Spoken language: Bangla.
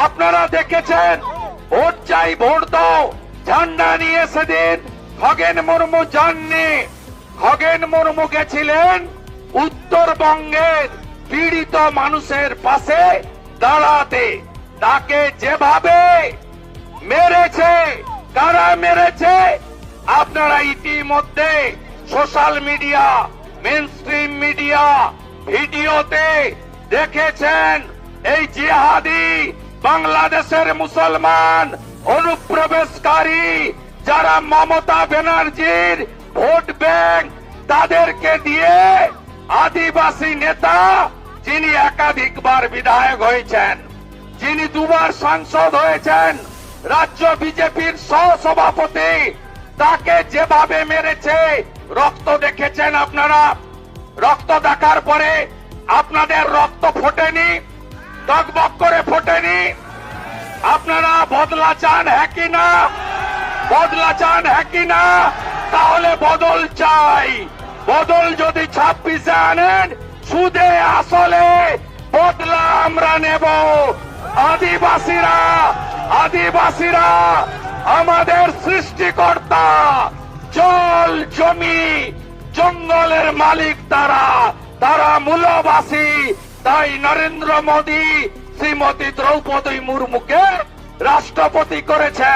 আপনারা দেখেছেন ভোট চাই ভোট দাও ঝান্ডা নিয়ে সেদিন খগেন মুর্মু যাননি। খগেন মুর্মু গেছিলেন উত্তরবঙ্গের পীড়িত মানুষের পাশে দাঁড়াতে। তাকে যেভাবে মেরেছে, কারা মেরেছে আপনারা ইতিমধ্যে সোশ্যাল মিডিয়া, মেইনস্ট্রিম মিডিয়া ভিডিওতে দেখেছেন। এই জিহাদি বাংলাদেশের মুসলমান অনুপ্রবেশকারী যারা মমতা ব্যানার্জির ভোট ব্যাংক, তাদেরকে দিয়ে আদিবাসী নেতা যিনি একাধিকবার বিধায়ক হয়েছেন, যিনি দুবার সাংসদ হয়েছেন, রাজ্য বিজেপির সহসভাপতি, তাকে যেভাবে মেরেছে রক্ত দেখেছেন আপনারা। রক্ত দেখার পরে আপনাদের রক্ত ফোটেনি, টকবক করে ফোটেনি। আপনারা বদলা চান হ্যাঁ কি না? বদলা চান হ্যাঁ কি না? তাহলে বদল চাই। বদল যদি 26-এ আনেন, সুদে আসলে বদলা আমরা নেব। আদিবাসীরা আমাদের সৃষ্টিকর্তা। জল, জমি, জঙ্গলের মালিক তারা মূলবাসী। তাই নরেন্দ্র মোদী শ্রীমতী দ্রৌপদী মুর্মুকে রাষ্ট্রপতি করেছে।